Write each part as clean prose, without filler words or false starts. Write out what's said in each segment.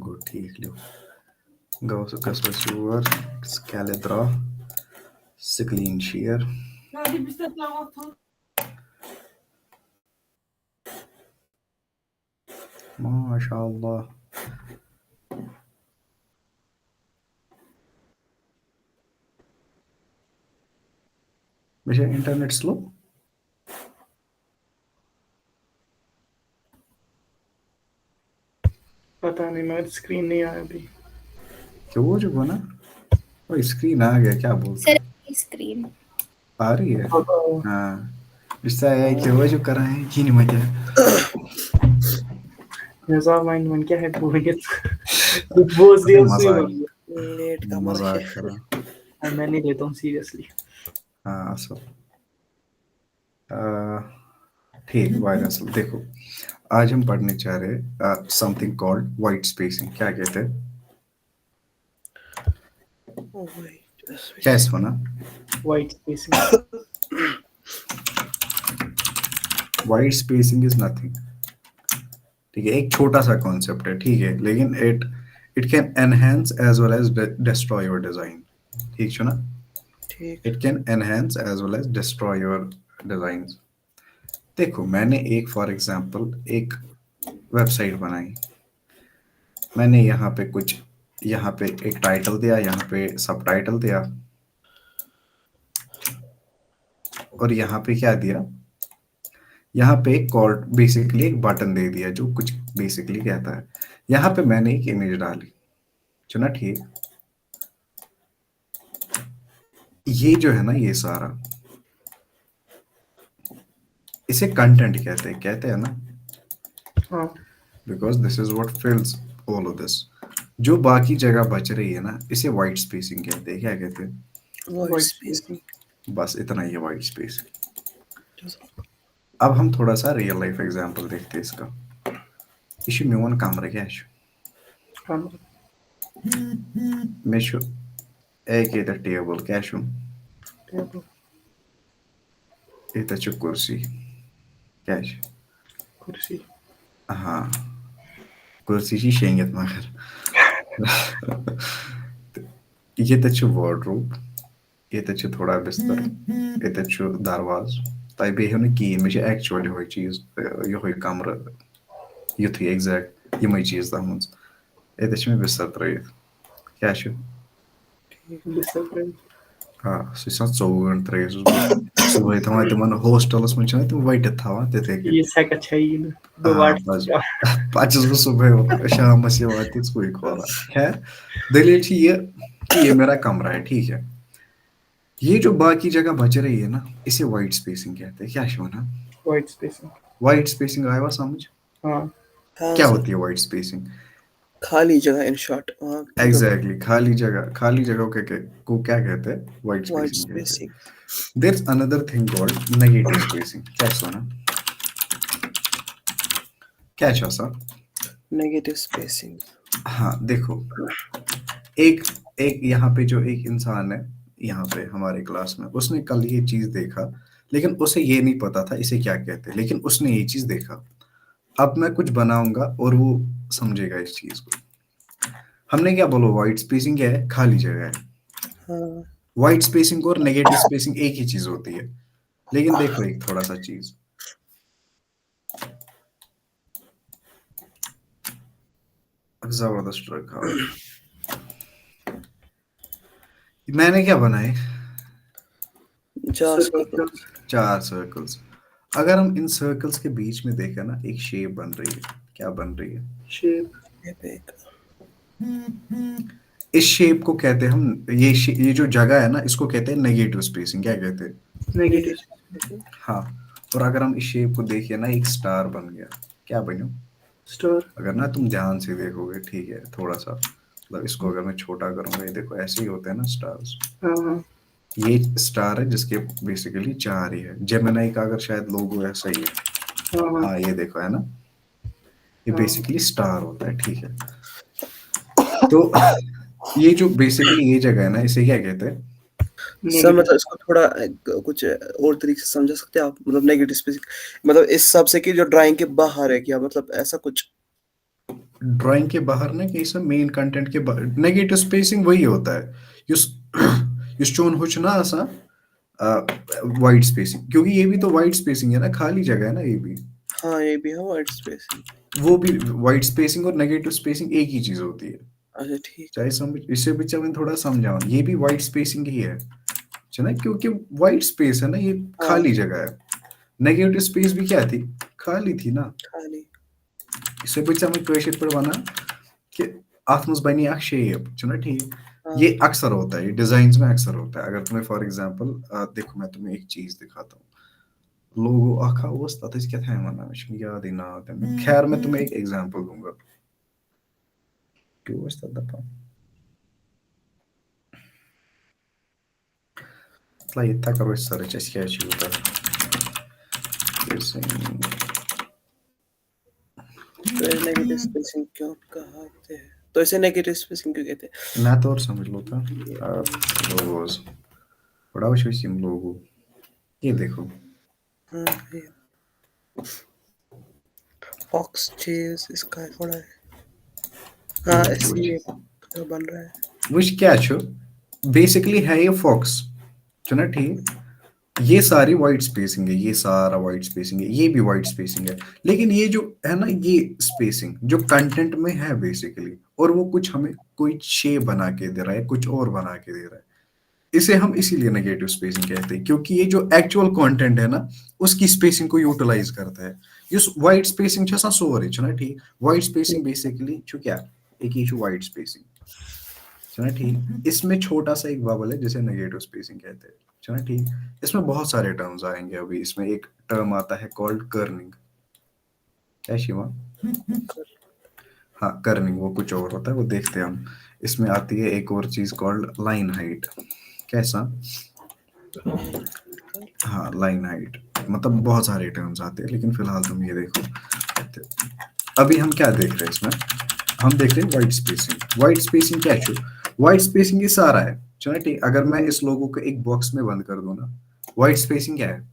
Gut, tīkļu. Gausu, kas var sur, skele dra, screen share. MashaAllah. मेरा internet slow पता नहीं, मगर screen नहीं आया अभी। क्यों वो जो बना वो स्क्रीन आ गया क्या बोलते सर हैं स्क्रीन आ रही है हाँ इससे आया कि वो जो कर रहे हैं ये नहीं मजा नज़ार माइंड मन क्या है बोलेंगे वो रियल से लेट का मजाक कर रहा हूँ मैं नहीं लेता हूँ सीरियसली। हाँ असल ठीक भाई असल देखो आज हम पढ़ने चाह रहे समथिंग कॉल्ड वाइट स्पेसिंग क्या कहते हैं क्या है सुना white spacing white spacing is nothing ठीक है एक छोटा सा कॉन्सेप्ट है ठीक है लेकिन it can enhance as well as destroy your design ठीक है ना it can enhance as well as destroy your designs देखो मैंने एक फॉर एग्जांपल एक वेबसाइट बनाई मैंने यहाँ पे एक टाइटल दिया यहाँ पे सब टाइटल दिया और यहाँ पे क्या दिया यहाँ पे एक कॉल बेसिकली एक बटन दे दिया जो कुछ बेसिकली कहता है यहाँ पे मैंने एक इमेज डाली चुना ठीक ये जो है ना ये सारा इसे कंटेंट कहते हैं ना हाँ because this is what fills all of this जो बाकी जगह बच रही है ना इसे वाइट स्पेसिंग कहते हैं क्या कहते हैं वाइट स्पेसिंग बस इतना ही है वाइट स्पेस अब हम थोड़ा सा रियल लाइफ एग्जांपल देखते हैं इसका ये मेन कमरा क्या हाँ मे एक टेबल क्या टेबल ये कुर्सी क्या कुर्सी हाँ कुर्सी छी शेंगित मगर ये वार्डरोब ये थोड़ा बिस्तर ये दरवाज तय बेहू ना कहें मे एक्चुअली यो चीज यो कमर युथी एग्जैक्ट यम चीज तथ मज ये मे बिस्तर त्रित क्या हाँ सह 24 घंटे त्रित सुबह थवान तिमन हॉस्टलस मज तम वटित थवान तिथे हाँ पचस बह सुबह शाम ती खोला खैर दलील ये मेरा कमरा है ठीक है ये जो बाकी जगह बच रही है ना इसे वाइट स्पेसिंग कहते हैं क्या वना वाइट स्पेसिंग आया समझ हाँ क्या होती है वाइट स्पेसिंग खाली जगह इन शॉर्ट एग्जैक्टली खाली जगह को क्या कहते हैं white spacing there is another thing called negative spacing क्या सुना क्या सा नेगेटिव स्पेसिंग हाँ देखो एक यहाँ पे जो एक इंसान है यहाँ पे हमारे क्लास में उसने कल ये चीज देखा लेकिन उसे ये नहीं पता था इसे क्या कहते हैं लेकिन उसने ये चीज देखा अब मैं कुछ बनाऊंगा और वो समझेगा इस चीज को हमने क्या बोलो वाइट स्पेसिंग क्या है खाली जगह है वाइट स्पेसिंग और नेगेटिव स्पेसिंग एक ही चीज होती है लेकिन देखो एक थोड़ा सा चीज जबरदस्त रखा मैंने क्या बनाए 4 सर्कल्स अगर हम इन सर्कल्स के बीच में देखें ना एक शेप बन रही है क्या बन रही है शेप इस शेप को कहते हैं हम ये जो जगह है ना इसको कहते हैं नेगेटिव स्पेसिंग क्या कहते हैं नेगेटिव हाँ और अगर हम इस शेप को देखिए ना एक स्टार बन गया क्या बनो स्टार अगर ना तुम ध्यान से देखोगे ठीक है थोड़ा सा मतलब इसको अगर मैं छोटा करूंगा ये देखो ऐसे ही होते हैं ना स्टार्स ये स्टार है जिसके बेसिकली 4 ही है जेमिनी का अगर शायद लोगो ऐसा ही है हाँ ये देखो है ना ये बेसिकली स्टार होता है ठीक है तो ये जो बेसिकली ये जगह है ना इसे क्या कहते हैं सर मतलब इसको थोड़ा कुछ और तरीके से समझा सकते हैं आप मतलब नेगेटिव स्पेसिंग मतलब इस सब से कि जो ड्राइंग के बाहर है क्या मतलब ऐसा कुछ ड्राइंग के बाहर ना कि इसमें मेन कंटेंट के नेगेटिव स्पेसिंग वही होता है युस युस चोन हो ना आसान वाइट स्पेसिंग, क्योंकि ये भी तो वाइट स्पेसिंग है ना, खाली जगह है ना ये भी। हाँ ये भी है वाइट स्पेसिंग। वो भी वाइट स्पेसिंग और नेगेटिव स्पेसिंग एक ही चीज होती है, अच्छा ठीक। चाहे समझ इससे भी चाहे थोड़ा समझाओ, ये भी वाइट स्पेसिंग ही है ना, क्योंकि वाइट स्पेस है ना, ये हाँ खाली जगह है। नेगेटिव स्पेस भी क्या थी, खाली थी ना। खाली। इससे भी चाहे क्वेश्चन पर बना कि अथ मज बनी अख शेप ना ठीक। हाँ ये अक्सर होता है, ये डिजाइन में अक्सर होता है। अगर तुम्हें फॉर एग्जांपल देखो मैं तुम्हें एक चीज दिखाता हूँ, लोगो आखा उस तथ क्या था वनान याद ही ना आता है। खैर मैं तुम्हें एक एग्जांपल दूंगा क्यों दपा ये करो सर्च क्या तो ये नेगेटिव स्पेसिंग क्यों कहते हैं, तो इसे नेगेटिव स्पेसिंग क्यों कहते हैं? ना तो और समझ लो था लोगोस बड़ा विशेष लोगो, ये देखो हाँ ये फॉक्स चेज इसका थोड़ा है। हाँ ऐसे ये बन रहा है। विच क्या छो बेसिकली है ये फॉक्स ना ठीक। ये सारी वाइट स्पेसिंग है, ये सारा वाइट स्पेसिंग है, ये भी वाइट स्पेसिंग है। लेकिन ये जो है ना ये स्पेसिंग जो कंटेंट में है बेसिकली, और वो कुछ हमें कोई शेप बना के दे रहा है, कुछ और बना के दे रहा है, इसे हम इसीलिए नेगेटिव स्पेसिंग कहते हैं, क्योंकि ये जो एक्चुअल कंटेंट है ना उसकी स्पेसिंग को यूटिलाइज करता है। इस वाइट स्पेसिंग सोरे ना ठीक। वाइट स्पेसिंग बेसिकली क्या एक ये वाइट स्पेसिंग ना ठीक, इसमें छोटा सा एक बबल है जिसे नेगेटिव स्पेसिंग कहते हैं ना ठीक। इसमें बहुत सारे टर्म्स आएंगे अभी। इसमें एक टर्म आता है कॉल्ड कर्निंग। क्या शिवा? हाँ कर्निंग वो कुछ और होता है, वो देखते हैं हम। इसमें आती है एक और चीज कॉल्ड लाइन हाइट। कैसा? हाँ लाइन हाइट, मतलब बहुत सारे टर्म्स आते हैं, लेकिन फिलहाल तुम ये देखो। अभी हम क्या देख रहे हैं इसमें, हम देख रहे हैं वाइट स्पेसिंग। वाइट स्पेसिंग क्या है? वाइट स्पेसिंग ये सारा है चलो ठीक। अगर मैं इस लोगों को एक बॉक्स में बंद कर दूं ना, वाइट स्पेसिंग क्या है?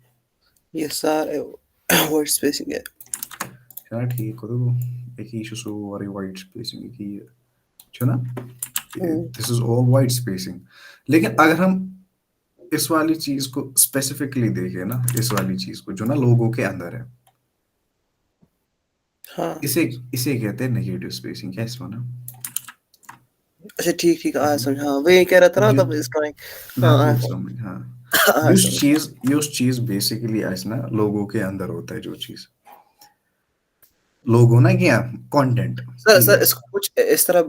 ये सारे वाइट स्पेसिंग है। चलो ठीक हो तो एक ही सारी वाइट स्पेसिंग की ना, this is all white spacing. लेकिन अगर हम इस वाली चीज को स्पेसिफिकली देखें ना, इस वाली चीज को जो ना लोगों के अंदर है, हाँ इसे इसे कहते हैं नेगेटिव स्पेसिंग। क्या इसमें ना अच्छा ठीक ठीक आया समझ। हाँ वही कह रहा था ना जो तब इसका ना हाँ तो आया समझ हाँ। आया समझ। युस चीज बेसिकली ऐसा ना लोगों के अंदर होता है जो चीज लोगो ना क्या कंटेंट सर ठीक सर है। इसको कुछ इस तरह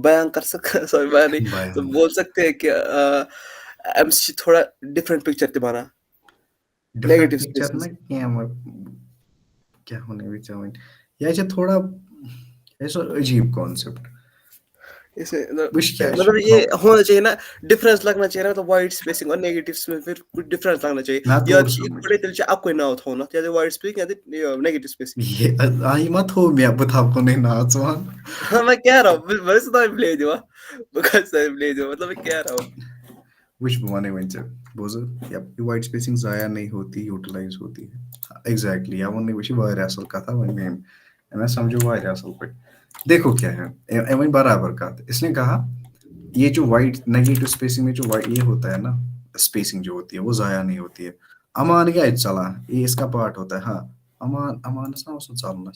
बयान कर सकते सॉरी बयान नहीं, तो बयान बोल सकते हैं कि एमसी थोड़ा डिफरेंट पिक्चर दिखाना डिफरेंट नेगेटिव पिक्चर ना स्पेसिस। क्या क्या होने भी चाहिए या जो थोड़ा ऐसा अजीब कॉन्सेप्ट इसे विश क्या मतलब ये होना चाहिए ना, डिफरेंस लगना चाहिए ना, तो वाइट स्पेसिंग और नेगेटिव्स में फिर कुछ डिफरेंस लगना चाहिए। ना या तो ये समझ थोड़े दिल से आपको ना हो ना, या वाइट स्पेसिंग या नेगेटिव स्पेसिंग। ये आई मत हो मैं बता को नहीं नाचवान हाँ मैं कह रहा हूँ मैं सुना प्ले दूँ बस प्ले दूँ, मतलब मैं कह रहा हूँ। विश बने वंचे बोझ या वाइट स्पेसिंग जाया नहीं होती, यूटिलाइज होती है। एग्जैक्टली या वो नहीं विश वायर असल कथा वन में मैं समझो वायर असल पे। देखो क्या है एवं बराबर का इसने कहा, ये जो वाइट नेगेटिव स्पेसिंग में जो वाइट ये होता है ना, स्पेसिंग जो होती है वो जाया नहीं होती है। अमान क्या चला ये इसका पार्ट होता है। हाँ अमान अमान ना उसको चलना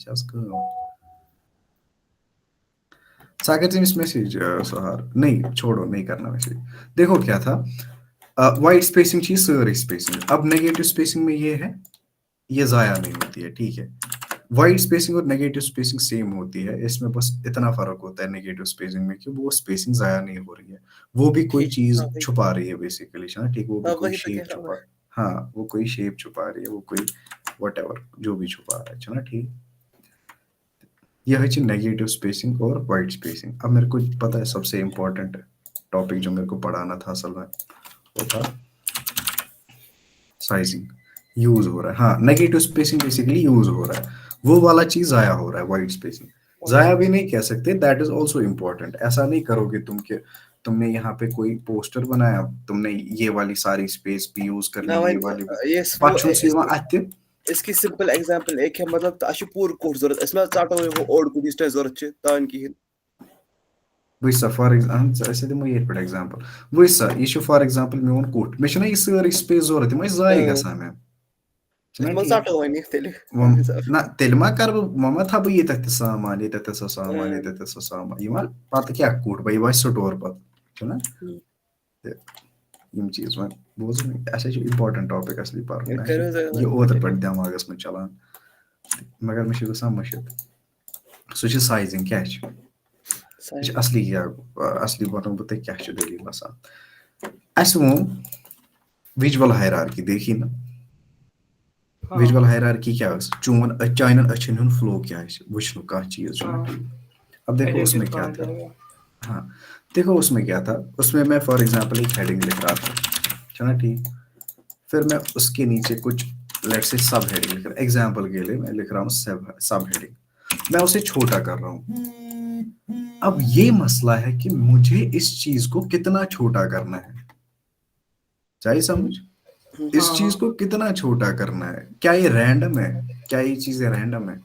सागर जी इस मैसेज सहार नहीं छोड़ो नहीं करना मैसेज। देखो क्या था, वाइट स्पेसिंग चीज सारी स्पेसिंग। अब नेगेटिव स्पेसिंग में ये है, ये जाया नहीं होती है ठीक है। वाइट स्पेसिंग और नेगेटिव स्पेसिंग सेम होती है, इसमें बस इतना फर्क होता है नेगेटिव स्पेसिंग में कि वो स्पेसिंग जाया नहीं हो रही है, वो भी कोई ठीक चीज हाँ भाई। छुपा रही है बेसिकली ना ठीक। वो भी हाँ कोई वही तो कह शेप रहा हूँ मैं। छुपा, हाँ वो कोई शेप छुपा रही है, वो कोई वट जो भी छुपा रहा है ना ठीक। यह है नेगेटिव स्पेसिंग और वाइट स्पेसिंग। अब मेरे को पता है सबसे इम्पोर्टेंट टॉपिक जो मेरे को पढ़ाना था असल में वो था साइजिंग। यूज हो रहा है हाँ, नेगेटिव स्पेसिंग बेसिकली यूज हो रहा है, वो वाला चीज जाया हो रहा है। वाइट स्पेसिंग वाइट जाया भी स्पेसिंग नहीं कह सकते, दैट इज ऑल्सो इम्पोर्टेंट। ऐसा नहीं करोगे तुम के तुमने यहाँ पे कोई पोस्टर बनाया, तुमने ये वाली सारी स्पेस भी यूज कर ना ली, भाई ये वाली भी ये वो पचुन से वहां आते इसकी सिंपल एग्जांपल एक है मतलब ताशु पूर कोट जरूरत इसमें चाटो वो ओड को दिस जरूरत छ तान की वही सा फॉर एग्जांपल ऐसे दिमो ये पर एग्जांपल वही सा ये छ फॉर एग्जांपल मेन कोट मे छना ये सारी स्पेस जरूरत मे जाय गसा मे छना इसमें ठीक चाटो वनी तेले ना तेल मा कर ममा था ये तक सामान ये तक सामान ये तक सामान ये पत क्या कोट भाई वह स्टोर पत छना यम चीज वन बोझ अच्छा इंपॉर्टेंट टॉपिक असली पर ये ओतर पर दिमागस में चलान मगर मे गसा मशिद सो साइजिंग क्या असली क्या असली बतन बत क्या दलील अस वो विजुअल हायरार्की देखी ना विजुअल हायरार्की क्या चोन चाइन अच्छन हूं फ्लो क्या वुचन कह चीज अब देखो उसमें क्या था हाँ देखो उसमें क्या था उसमें मैं फॉर एग्जांपल एक हेडिंग लिख रहा था चलो ठीक फिर मैं उसके नीचे कुछ लेट्स से सब हेडिंग लिख रहा एग्जांपल के लिए मैं लिख रहा हूँ सब हेडिंग मैं उसे छोटा कर रहा हूँ अब ये मसला है कि मुझे इस चीज को कितना छोटा करना है चाहिए समझ इस चीज को कितना छोटा करना है क्या ये रैंडम है क्या ये चीजें रैंडम है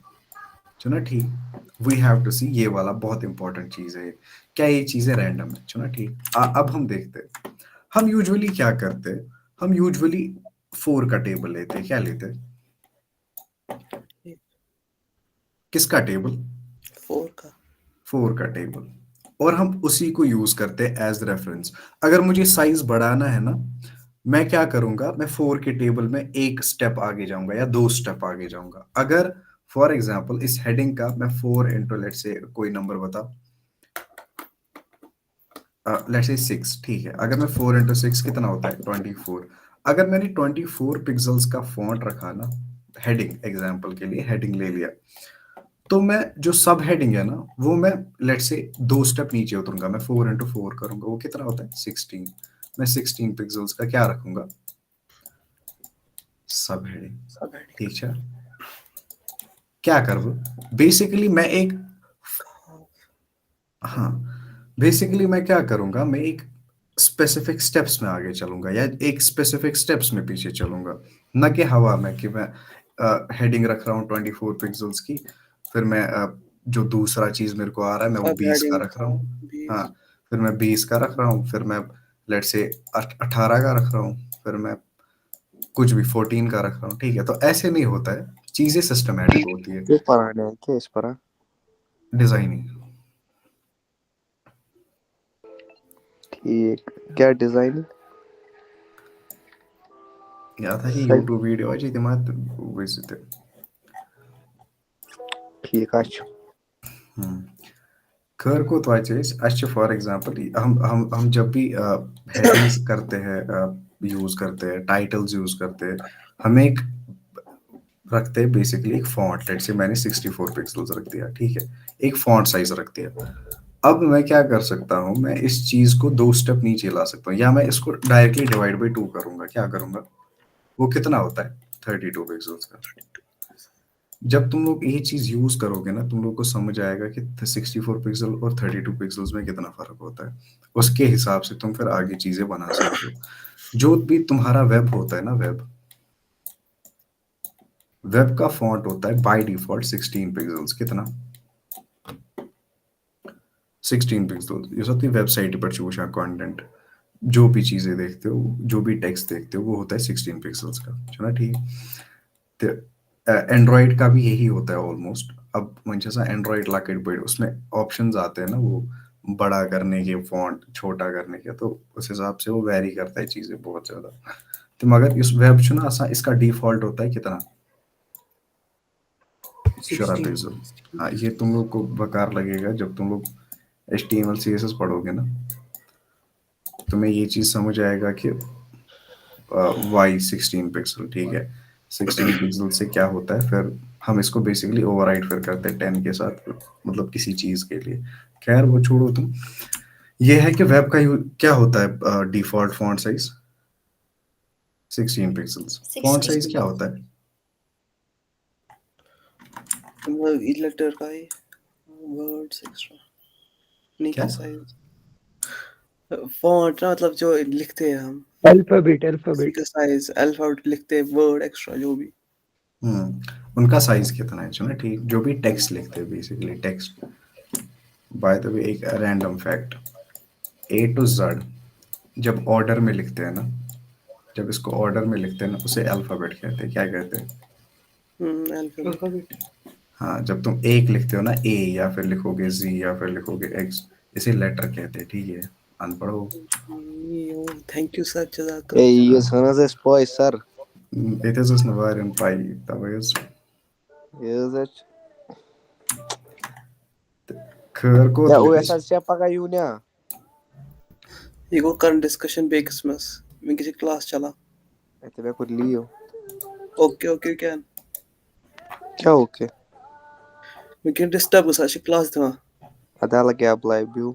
चलो ठीक वी हैव टू सी ये वाला बहुत इंपॉर्टेंट चीज है क्या ये चीजें रैंडम है चलो ठीक अब हम देखते हैं हम यूजुअली क्या करते हैं हम यूजुअली 4 का टेबल लेते हैं क्या लेते हैं किसका टेबल 4 का टेबल और हम उसी को यूज करते हैं एज रेफरेंस अगर मुझे साइज बढ़ाना है ना मैं क्या करूंगा मैं 4 के टेबल में एक स्टेप आगे जाऊंगा या 2 स्टेप आगे जाऊंगा अगर फॉर एग्जाम्पल इस हेडिंग का मैं 4 इंटू लेट से कोई नंबर बता लेट से 6 ठीक है अगर मैं 4 इंटू 6 कितना होता है 24 अगर मैंने 24 पिक्सल्स का फॉन्ट रखा ना हेडिंग एग्जाम्पल के लिए हेडिंग ले लिया तो मैं जो सब हेडिंग है ना वो मैं लेट से 2 स्टेप नीचे उतरूंगा मैं 4 इंटू 4 करूंगा वो कितना होता है 16 मैं 16 पिक्सल्स का क्या रखूंगा सब हेडिंग ठीक है क्या कर वो बेसिकली मैं एक हाँ बेसिकली मैं क्या करूंगा मैं एक स्पेसिफिक स्टेप्स में आगे चलूंगा या एक स्पेसिफिक स्टेप्स में पीछे चलूंगा न कि हवा में कि मैं हेडिंग रख रहा हूँ 24 पिक्सल्स की फिर मैं जो दूसरा चीज मेरे को आ रहा है मैं वो 20 का रख रहा हूँ हाँ फिर मैं 20 का रख रहा हूँ फिर मैं लेट से 18 का रख रहा हूँ फिर मैं कुछ भी 14 का रख रहा हूँ ठीक है तो ऐसे नहीं होता है चीजें सिस्टमैटिक होती है ये पढ़ाने है क्या इस पर डिजाइनिंग ठीक क्या डिजाइन या था ही YouTube वीडियो जी दिमाग वैसे थे ठीक अच्छा खैर को तो अच्छे फॉर एग्जांपल हम जब भी हेडिंग्स करते हैं यूज करते हैं टाइटल्स यूज करते हैं हम एक रखते हैं बेसिकली एक फॉन्ट लेट से मैंने 64 पिक्सल्स रख दिया ठीक है एक फॉन्ट साइज रख दिया अब मैं क्या कर सकता हूँ मैं इस चीज को 2 स्टेप नीचे ला सकता हूँ या मैं इसको डायरेक्टली डिवाइड बाई 2 करूंगा क्या करूंगा वो कितना होता है 32 पिक्सल्स का जब तुम लोग ये चीज यूज करोगे ना तुम लोग को समझ आएगा कि 64 पिक्सल और 32 पिक्सल्स में कितना फर्क होता है उसके हिसाब से तुम फिर आगे चीजें बना सकते हो जो भी तुम्हारा वेब होता है ना वेब का फॉन्ट होता है बाय डिफॉल्ट 16 पिक्सल्स कितना 16 पिक्सल्स ये सब वेबसाइट पर चूजा कंटेंट जो भी चीजें देखते हो जो भी टेक्स्ट देखते हो वो होता है 16 पिक्सल्स का चलो ठीक तो एंड्रॉइड का भी यही होता है ऑलमोस्ट अब जैसा एंड्रॉइड लॉकेट बर्ड उसमें ऑप्शंस आते हैं ना वो बड़ा करने के फॉन्ट छोटा करने के तो उस हिसाब से वो वेरी करता है चीजें बहुत ज्यादा तो मगर इस वेब चुना इसका डिफॉल्ट होता है कितना 16 पिक्सल हाँ ये तुम लोग को बेकार लगेगा जब तुम लोग HTML CSS पढ़ोगे ना तुम्हें ये चीज समझ आएगा कि वाई 16 पिक्सल ठीक है 16 पिक्सल से क्या होता है फिर हम इसको बेसिकली ओवरराइड फिर करते हैं 10 के साथ मतलब किसी चीज के लिए खैर वो छोड़ो तुम ये है कि वेब का क्या होता है default font size 16 pixels font size क्या होता है लेटर का है वर्ड्स एक्स्ट्रा नहीं क्या साइज फॉन्ट ना मतलब जो लिखते हैं हम अल्फाबेट साइज अल्फाबेट लिखते हैं वर्ड एक्स्ट्रा जो भी उनका साइज कितना है ना, ठीक, जो भी टेक्स्ट लिखते हैं basically text. By the way एक random fact, A to Z जब ऑर्डर में लिखते हैं ना, जब इसको ऑर्डर में लिखते हैं ना, उसे अल्फाबेट कहते हैं, क्या कहते हैं? अल्फाबेट। अल्फाबेट। हाँ, जब तुम एक लिखते हो ना, ए, या फिर लिखोगे जी, या फिर लिखोगे एक्स, इसे लेटर कहते हैं, ठीक है, अनपढ़ हो। थैंक यू सर, Hey, जज़ाकल्लाह। you son of a boy, sir. It is just never in pi, तब is Is it? खैर को Ya, o essa siapa kayunya? ये गो करंट डिस्कशन बेकिस मस में किसी क्लास चला। Ito ba kod Leo? Okay okay can Kya okay? मैं can disturb उस अच्छी क्लास था। Ada lagi apply view.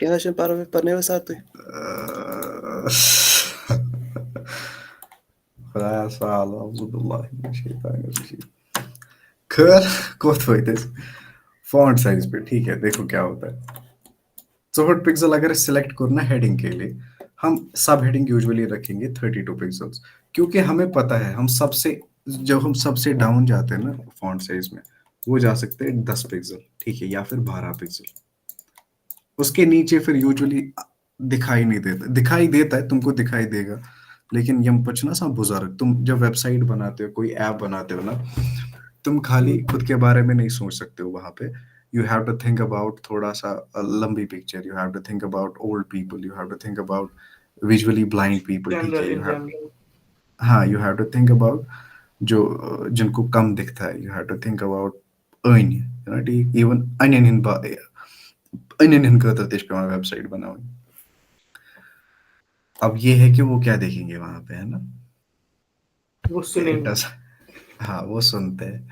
क्या है पारो में पढ़ने में साथ हुई। खुदा साल अब्दुल्लाह मिन शैतानिर रजीम। खैर कोत होते फॉन्ट साइज पे, ठीक है, देखो क्या होता है। 64 पिक्सल अगर सिलेक्ट करना हेडिंग के लिए, हम सब हेडिंग यूजुअली रखेंगे 32 पिक्सल्स, क्योंकि हमें पता है हम सबसे, जब हम सबसे डाउन जाते हैं ना फॉन्ट साइज में, वो जा सकते हैं 10 पिक्सल, ठीक है, या फिर 12 पिक्सल। उसके नीचे फिर यूजुअली दिखाई नहीं देता, दिखाई देता है, तुमको दिखाई देगा, लेकिन यम पच ना सा बुजुर्ग, तुम जब वेबसाइट बनाते हो, कोई ऐप बनाते हो ना, तुम खाली खुद के बारे में नहीं सोच सकते हो वहां पे। You have to think about थोड़ा सा लंबी picture, you have to think about old people, you have to think about visually blind people, ठीक जनरल है, इन जनरल। हाँ, you have to think about जो जिनको कम दिखता है, you have to think about अन, ठीक, इवन अनियन हिंद खतर ते पे वेबसाइट बनाओ। अब ये है कि वो क्या देखेंगे वहां पे, है ना, वो It सुनेंगे। does- हाँ, वो सुनते हैं,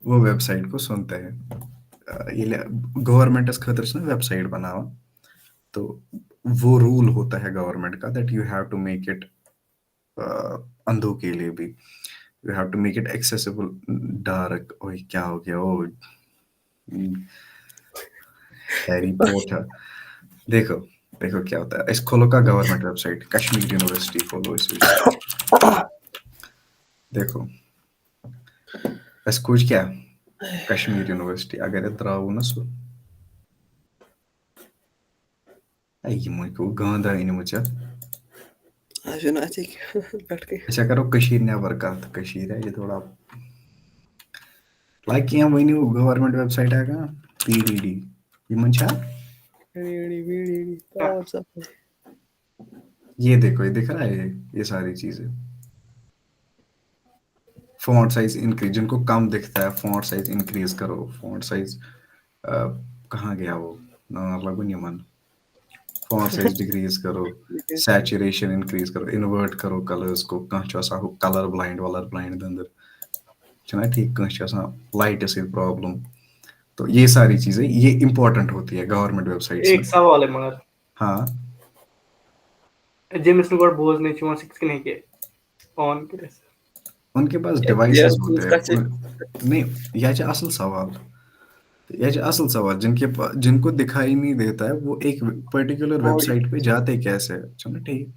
वो वेबसाइट को सुनते हैं। ये गवर्नमेंट इस खतर से ना वेबसाइट बनावा, तो वो रूल होता है गवर्नमेंट का, that you have to make it, अंधों के लिए भी, you have to make it accessible dark. ओए क्या हो गया, ओ हैरी पॉटर। देखो देखो क्या होता है, इस खोलो का गवर्नमेंट वेबसाइट, कश्मीर यूनिवर्सिटी खोलो इस देखो, इस कुछ क्या, कश्मीर यूनिवर्सिटी अगर इधर आओ ना सो, ये मुझको गांधा इन मुझे। आज ना ठीक बैठ के अच्छा करो कशीर नेबर कत, कशीर है ये थोड़ा लाइक यहाँ वही नहीं, गवर्नमेंट वेबसाइट है कहाँ, पीडीडी, ये मंशा, वीडी पावर सब ये देखो, ये दिख रहा है, ये सारी चीजें। फॉन्ट साइज इंक्रीज, जिनको कम दिखता है फॉन्ट साइज इंक्रीज करो, फॉन्ट साइज कहाँ गया वो, लगो नहीं मन, फॉन्ट साइज डिक्रीज करो, सैचुरेशन इंक्रीज करो, इन्वर्ट करो कलर्स को, कहाँ कलर ब्लाइंड अंदर ना, ठीक, कहाँ लाइट से प्रॉब्लम, तो ये सारी चीजें ये इंपॉर्टेंट होती है गवर्नमेंट वेबसाइट्स एक में। सवाल है मगर, हाँ, जिम स्नूकर बोझ नहीं चुमा 6 नहीं के ऑन करे। उनके पास यार डिवाइसेस होते का हैं नहीं, यह असल सवाल, यह असल सवाल, जिनको दिखाई नहीं देता है, वो एक पर्टिकुलर बॉडी वेबसाइट पे जाते कैसे हैं, चलो ठीक,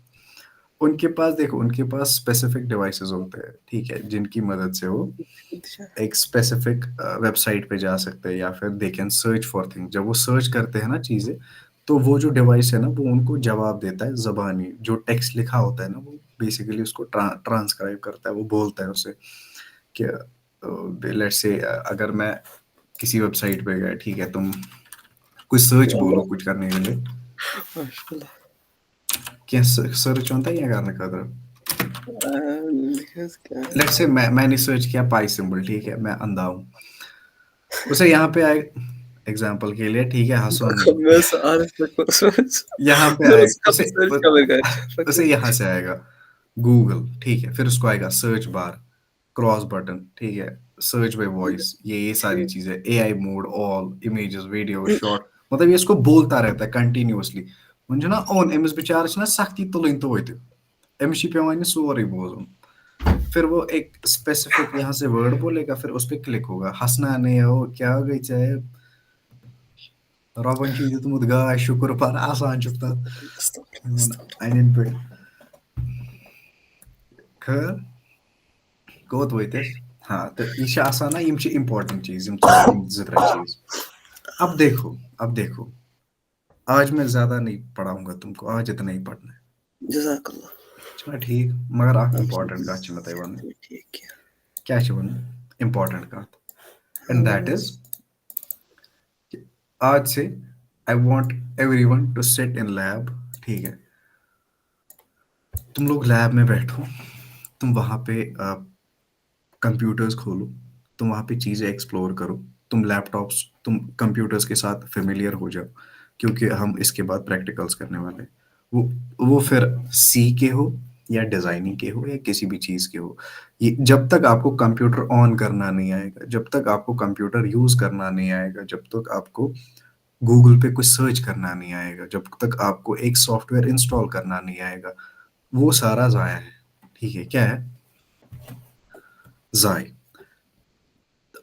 उनके पास देखो, उनके पास स्पेसिफिक डिवाइसेस होते हैं, ठीक है, जिनकी मदद से वो एक स्पेसिफिक वेबसाइट पे जा सकते हैं, या फिर they can search for thing, जब वो सर्च करते हैं ना चीजें, तो वो जो डिवाइस है ना, वो उनको जवाब देता है जबानी, जो टेक्स्ट लिखा होता है ना, वो बेसिकली उसको ट्रांसक्राइब करता है, वो बोलता है उसे कि लेट्स से अगर मैं किसी वेबसाइट पे गया, ठीक है, तुम कुछ सर्च बोलो कुछ करने के लिए, माशाल्लाह क्या सर्च होता है या करने का, क्या लेट्स से मैंने सर्च किया पाई सिंबल, ठीक है, मैं अंधा हूँ, उसे यहाँ पे आए एग्जाम्पल के लिए, ठीक है, हसन मैं सारे सर्च यहाँ पे मैं आए, उसका भी सर्च करेगा उसे यहाँ से आएगा गूगल, ठीक है, फिर उसको आएगा सर्च बार, क्रॉस बटन, ठीक है, सर्च बाय वॉइस, ये सारी चीजें, AI mode, all images, video, short, मतलब ये इसको बोलता रहता है कंटिन्यूअसली, मुझे ना ओन एमएस बेचार ना सख्ती तुलन तो एमस पे सोरे बोजन, फिर वो एक स्पेसिफिक यहाँ से वर्ड बोलेगा, फिर उस पर क्लिक होगा, हंसना नहीं हो क्या हो गई चाहे, रबन छी दितमुत गाय शुक्र पर आसान छ तत अनिन पे खैर कोत वैतस हाँ तो ये छ आसान ना यम छ इम्पोर्टेंट चीज यम ज़ चीज अब देखो आज मैं ज्यादा नहीं पढ़ाऊंगा तुमको आज इतना ही पढ़ना है जज़ाकल्लाह। चलो ठीक मगर आप आप इम्पोर्टेंट कत छ मत वन ठीक किया। क्या छ वन इम्पोर्टेंट कत एंड दैट हाँ, इज आज से I want everyone to sit in lab ठीक है तुम लोग लैब में बैठो तुम वहां पे कंप्यूटर्स खोलो तुम वहाँ पे चीज़ें एक्सप्लोर करो तुम लैपटॉप्स तुम कंप्यूटर्स के साथ फेमिलियर हो जाओ क्योंकि हम इसके बाद प्रैक्टिकल्स करने वाले हैं वो फिर सी के हो या डिज़ाइनिंग के हो या किसी भी चीज़ के हो ये जब तक आपको कंप्यूटर ऑन करना नहीं आएगा जब तक आपको कंप्यूटर यूज़ करना नहीं आएगा जब तक आपको गूगल पे कुछ सर्च करना नहीं आएगा जब तक आपको एक सॉफ्टवेयर इंस्टॉल करना नहीं आएगा वो सारा ज़ाया है ठीक है क्या है ज़ाय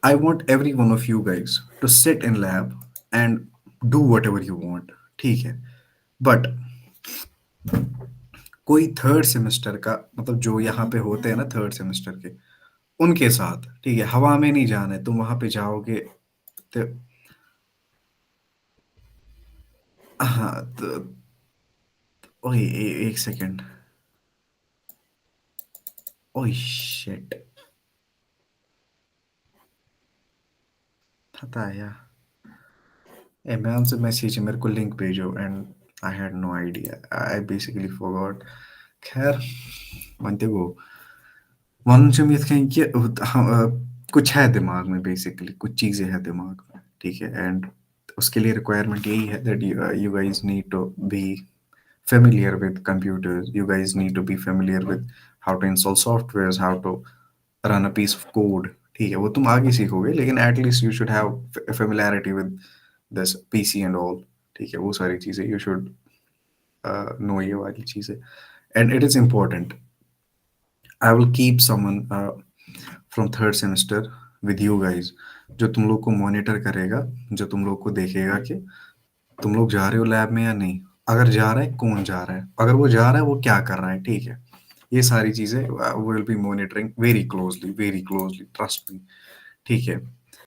I want every one of you guys to sit in lab and do whatever you want. ठीक है बट कोई थर्ड सेमेस्टर का मतलब जो यहाँ पे होते हैं ना थर्ड सेमेस्टर के उनके साथ ठीक है हवा में नहीं जाना है तुम वहां पे जाओगे तो हाँ तो ओए एक सेकेंड ओए शिट पता है यार ए मैं उनसे मैसेज मेरे को लिंक भेजो and I had no idea I basically forgot खैर मानते वो वन यथ कन कि कुछ है दिमाग में बेसिकली कुछ चीज़ें हैं दिमाग में ठीक है एंड उसके लिए रिक्वायरमेंट यही है that you guys need to be familiar with computers you guys need to be familiar with how to install softwares how to run a piece of code ठीक है वो तुम आगे सीखोगे लेकिन at least you should have familiarity with this PC and all ठीक है वो सारी चीज़ें you should know ये वाली चीज़ें and it is important I will keep someone from third semester with you guys जो तुम लोग को मॉनिटर करेगा जो तुम लोग को देखेगा कि तुम लोग जा रहे हो लैब में या नहीं अगर जा रहा है कौन जा रहा है अगर वो जा रहा है वो क्या कर रहा है ठीक है ये सारी चीजें will be monitoring very closely trust me ठीक है